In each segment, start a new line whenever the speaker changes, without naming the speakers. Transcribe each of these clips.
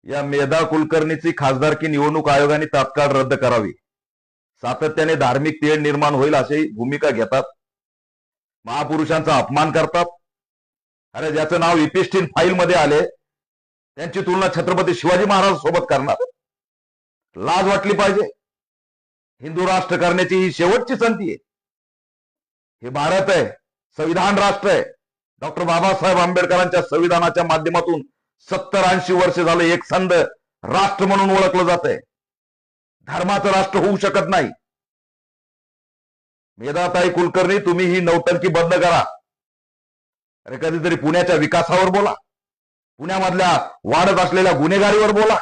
या मेधा कुलकर्णीची खासदारकी निवडणूक आयोगाने तात्काळ रद्द करावी. सातत्याने धार्मिक तेढ निर्माण होईल अशी भूमिका घेतात. महापुरुषांचा अपमान करतात. अरे ज्याचं नाव इपिस्टिन फाईल मध्ये आले त्यांची तुलना छत्रपती शिवाजी महाराज सोबत करणार. लाज वाटली पाहिजे. हिंदू राष्ट्र करण्याची ही शेवटची संधी आहे. हे भारत आहे, संविधान राष्ट्र आहे. डॉक्टर बाबासाहेब आंबेडकरांच्या संविधानाच्या माध्यमातून 70-80 वर्ष झाले एक संध राष्ट्र म्हणून ओळखलं जात आहे. धर्माचं राष्ट्र होऊ शकत नाही. मेधाताई कुलकर्णी, तुम्ही ही नौटंकी बंद करा. अरे कधीतरी पुण्याच्या विकासावर बोला, पुण्यामधल्या वाढत असलेल्या गुन्हेगारीवर बोला,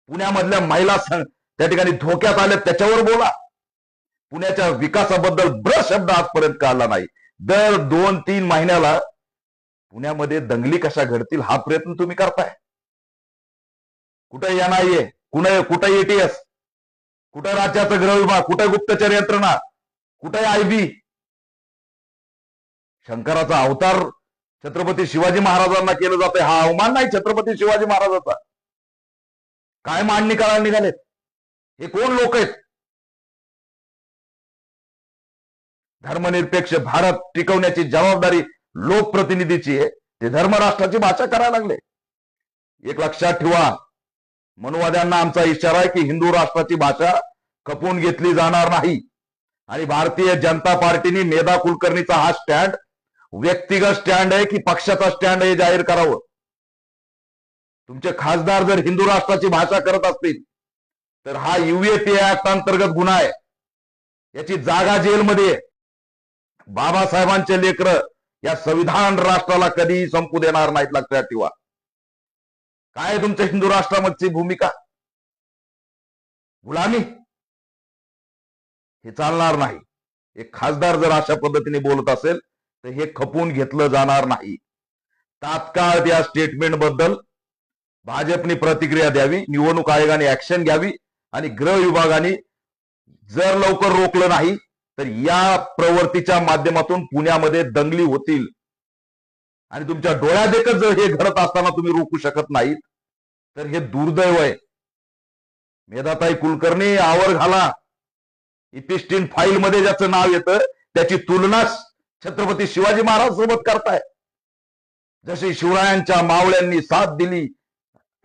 पुण्यामधल्या महिला त्या ठिकाणी धोक्यात आल्या त्याच्यावर बोला. पुण्याच्या विकासाबद्दल ब्र शब्द आजपर्यंत काढला नाही. दर 2-3 महिन्याला पुण्यामध्ये दंगली कशा घडतील हा प्रयत्न तुम्ही करताय. कुठे NIA, कुठे ATS, कुठे राज्याचा गृह विभाग, कुठे गुप्तचर यंत्रणा, कुठे IB. शंकराचा अवतार छत्रपती शिवाजी महाराजांना केलं जातंय. हा अवमान नाही छत्रपती शिवाजी महाराजांचा. काय मांडणी करायला निघालेत? हे कोण लोक आहेत? धर्मनिरपेक्ष भारत टिकवण्याची जबाबदारी लोकप्रतिनिधीची आहे. ते धर्मराष्ट्राची भाषा करायला लागले. एक लक्षात ठेवा, मनुवाद्यांना आमचा इशारा आहे की हिंदू राष्ट्राची भाषा खपवून घेतली जाणार नाही. आणि भारतीय जनता पार्टीने मेधा कुलकर्णीचा हा स्टँड व्यक्तिगत स्टँड आहे की पक्षाचा स्टँड आहे जाहीर करावं. तुमचे खासदार जर हिंदू राष्ट्राची भाषा करत असतील तर हा UAPA ऍक्ट अंतर्गत गुन्हा आहे. याची जागा जेलमध्ये. बाबासाहेबांचे लेकरं या संविधान राष्ट्राला कधीही संपू देणार नाहीत. लक्षात ठेवा. काय तुमच्या हिंदू राष्ट्रामधची भूमिका? गुलामी? हे चालणार नाही. एक खासदार जर अशा पद्धतीने बोलत असेल तर हे खपून घेतलं जाणार नाही. तात्काळ त्या स्टेटमेंट बद्दल भाजपने प्रतिक्रिया द्यावी, निवडणूक आयोगाने ऍक्शन घ्यावी आणि गृह विभागाने जर लवकर रोखलं नाही तर या प्रवृत्तीच्या माध्यमातून पुण्यामध्ये दंगली होतील. आणि तुमच्या डोळ्यादेखत जर हे घडत असताना तुम्ही रोखू शकत नाहीत तर हे दुर्दैव आहे. मेधाताई कुलकर्णी, आवर घाला. इपिस्टिन फाईल मध्ये ज्याचं नाव येतं त्याची तुलना छत्रपती शिवाजी महाराज सोबत करताय. जशी शिवरायांच्या मावळ्यांनी साथ दिली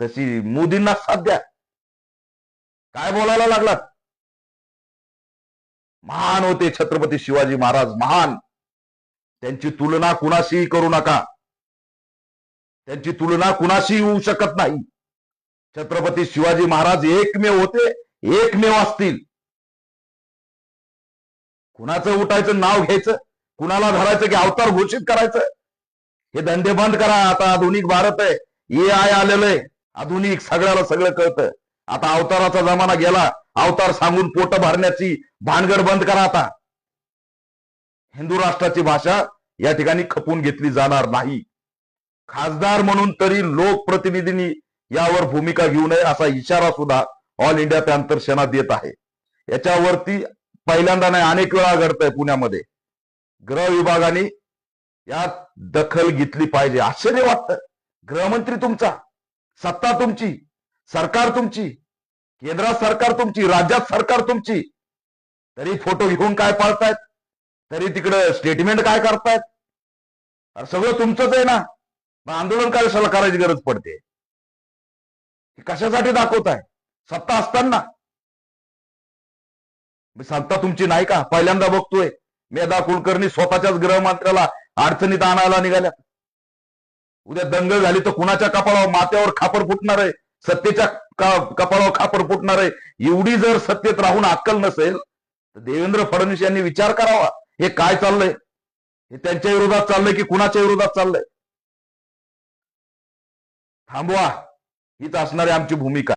तशी मोदींना साथ द्या. काय बोलायला लागलात? महान होते छत्रपती शिवाजी महाराज, महान. त्यांची तुलना कुणाशीही करू नका. त्यांची तुलना कुणाशी होऊ शकत नाही. छत्रपती शिवाजी महाराज एकमेव होते, एकमेव असतील. कुणाचं उठायचं नाव घ्यायचं, कुणाला धरायचं की अवतार घोषित करायचं, हे धंदे बंद करा. आता आधुनिक भारत आहे, AI आलेलं आहे. आधुनिक, सगळ्याला सगळं कळतं. आता अवताराचा जमाना गेला. अवतार सांगून पोट भरण्याची भानगड बंद करा. आता हिंदू राष्ट्राची भाषा या ठिकाणी खपून घेतली जाणार नाही. खासदार म्हणून तरी लोकप्रतिनिधींनी यावर भूमिका घेऊ नये असा इशारा सुद्धा ऑल इंडिया पॅंथर सेना देत आहे. याच्यावरती पहिल्यांदा नाही, अनेक वेळा घडतंय पुण्यामध्ये. गृह विभागाने यात दखल घेतली पाहिजे. आश्चर्य वाटतं. गृहमंत्री तुमचा, सत्ता तुमची, सरकार तुमची, केंद्रात सरकार तुमची, राज्यात सरकार तुमची, तरी फोटो घेऊन काय पाळतायत? तरी तिकडे स्टेटमेंट काय करतायत? सगळं तुमचंच आहे ना. मग आंदोलन कशाला करायची गरज पडते? कशासाठी दाखवताय? सत्ता असताना. सत्ता तुमची नाही का? पहिल्यांदा बघतोय मेधा कुलकर्णी स्वतःच्याच गृहमंत्र्याला अडचणीत आणायला निघाल्या. उद्या दंगल झाली तर कुणाच्या कपाळावर, माथ्यावर खापर फुटणार आहे? सत्तेच्या कपाळावर खापर फुटणार आहे. एवढी जर सत्तेत राहून अक्कल नसेल तर देवेंद्र फडणवीस यांनी विचार करावा. हे काय चाललंय? हे त्यांच्या विरोधात चाललंय की कुणाच्या विरोधात चाललंय? थांबवा. हीच असणारी आमची भूमिका.